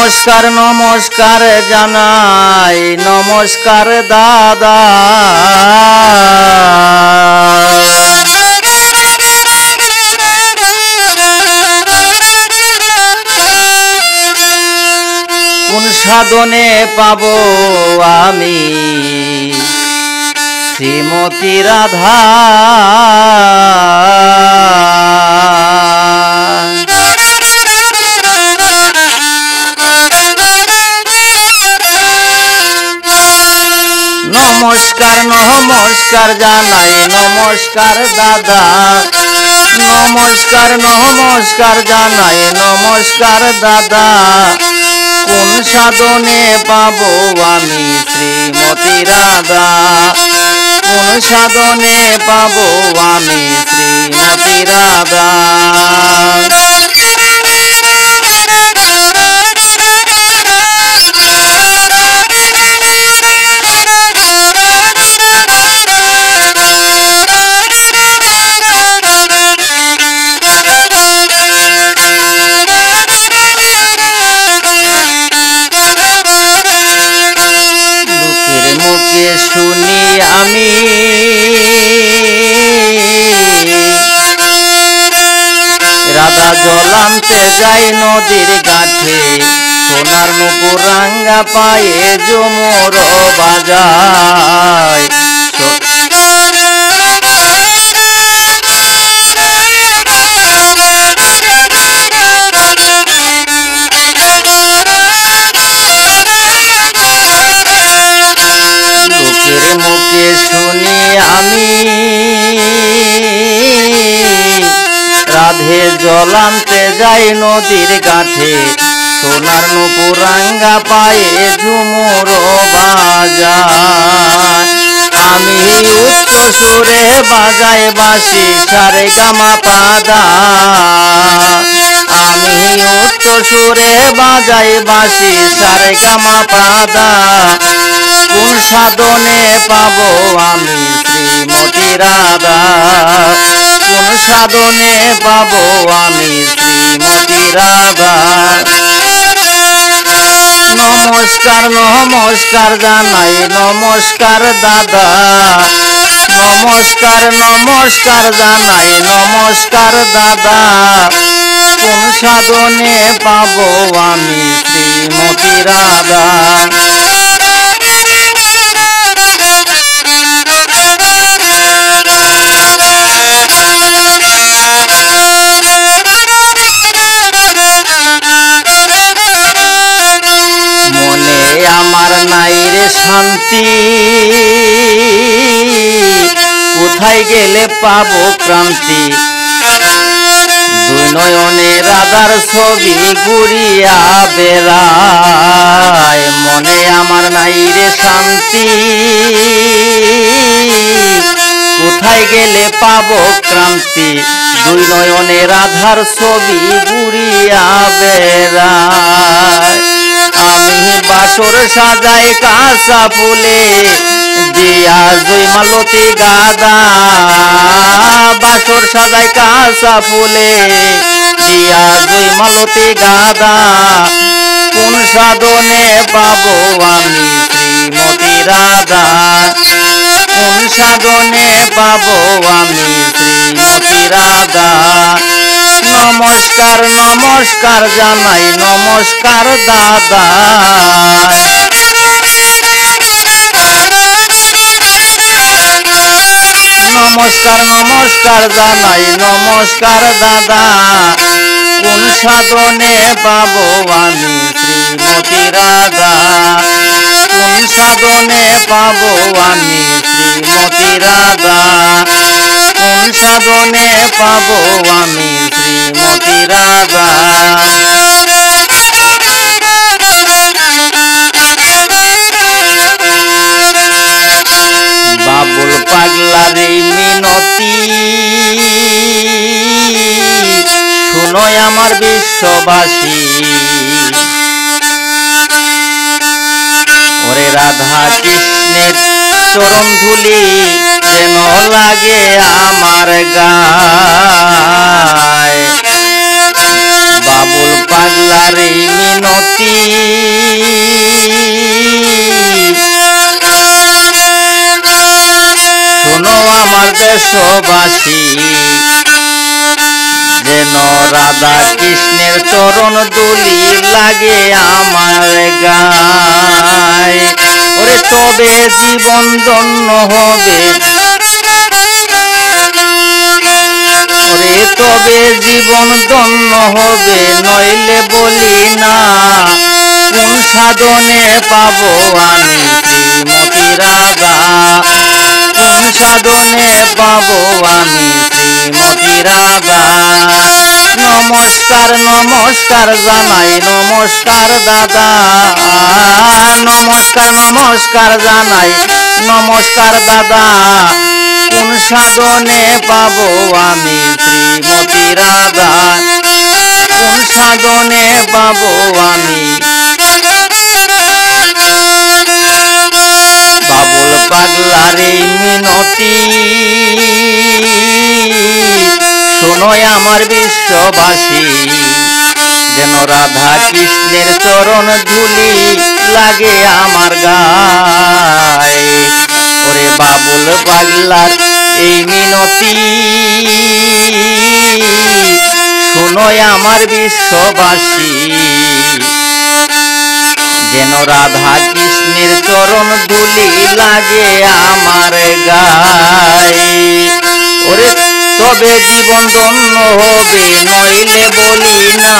নমস্কার নমস্কার জানাই, নমস্কার দাদা। কোন সাধনে পাবো আমি শ্রীমতী রাধা? নমস্কার নমস্কার জানাই, নমস্কার দাদা। নমস্কার নমস্কার জানাই, নমস্কার দাদা। কোন সাধনে পাবো আমি শ্রীমতী রাধা? কোন সাধনে পাবো আমি শ্রীমতী রাধা? শুনি আমি রাধা জল আনতে যাই নদীর ঘাটে, সোনার নুপুর রাঙ্গা পায়ে ঝুমুর বাজায়। মুখে শুনি আমি রাধে জল আনতে যাই নদীর ঘাটে, সোনার নুপুর রাঙ্গা পায়ে ঝুমুর বাজায়। আমি উচ্চ সুরে বাজাই বাঁশি সারে গামা পাদা। আমি উচ্চ সুরে বাজাই বাঁশি সারে গামা পাদা। কোন সাধনে পাবো আমি শ্রীমতী রাধা? কোন সাধনে পাবো আমি শ্রীমতী রাধা? নমস্কার নমস্কার জানাই, নমস্কার দাদা। নমস্কার নমস্কার জানাই, নমস্কার দাদা। কোন সাধনে পাবো আমি শ্রীমতী রাধা? আমার নাই রে শান্তি, কোথায় গেলে পাবো ক্রান্তি? দুই নয়নে রাধার ছবি ঘুরিয়া বেড়ায়। মনে আমার নাই রে শান্তি, কোথায় গেলে পাবো ক্রান্তি? দুই নয়নে রাধার ছবি ঘুরিয়া বেড়ায়। আমি বাসর সাজাই কাঁচা ফুলে দিয়া জয় মালতী গাদা। বাসর সাজাই কাঁচা ফুলে দিয়া জয় মালতী গাদা। কোন সাধনে পাবো আমি শ্রীমতী রাধা? কোন সাধনে পাবো আমি শ্রীমতী রাধা? নমস্কার নমস্কার জানাই, নমস্কার দাদা। নমস্কার নমস্কার জানাই, নমস্কার দাদা। কোন সাধনে পাবো আমি শ্রীমতী রাধা? কোন সাধনে পাবো আমি শ্রীমতী রাধা? কোন সাধনে পাবো আমি শ্রীমতী রাধা? বাবুল পাগলার এই মিনতি শুনোই আমার বিশ্ববাসী। ওরে রাধা কৃষ্ণের চরণ ধুলি যেন লাগে আমার গায়। বাবুল পাগলার এই মিনতি বিশ্ববাসী যেন রাধা কৃষ্ণের চরণ দুলি লাগে আমার গায়। ওরে তবে জীবন ধন্য হবে, ওরে তবে জীবন ধন্য হবে, নইলে বলি না কোন সাধনে পাবো আমি শ্রীমতী রাধা, কোন সাধনে পাবো আমি শ্রীমতী রাধা। নমস্কার নমস্কার জানাই, নমস্কার দাদা, নমস্কার নমস্কার জানাই, নমস্কার দাদা। কোন সাধনে পাবো আমি শ্রীমতী রাধা, কোন সাধনে পাবো আমি। বাবুল পাগলার এই মিনতি শোনোই আমার বিশ্ববাসী, যেন রাধা কৃষ্ণের চরণ ধুলি লাগে আমার গায়। ওরে বাবুল পাগলার এই মিনতি শোনোই আমার বিশ্ববাসী, যেন রাধা কৃষ্ণের চরণ ধুলি লাগে আমার গায়। ওরে তবে জীবন ধন্য হবে, নইলে বলি না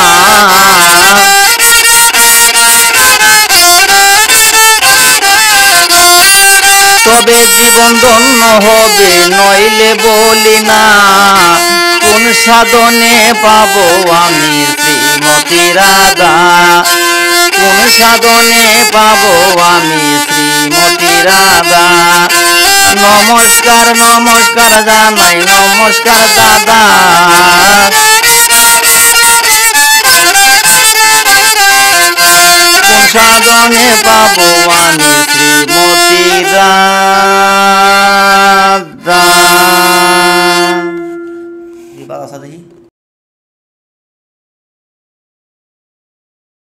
তবে জীবন ধন্য হবে, নইলে বলি না কোন সাধনে পাবো আমি শ্রীমতী রাধা, কোন সাধনে পাবো আমি শ্রীমতী রাধা। নমস্কার নমস্কার জানাই, নমস্কার দাদা, কোন সাধনে পাবো আমি শ্রীমতী রাধা।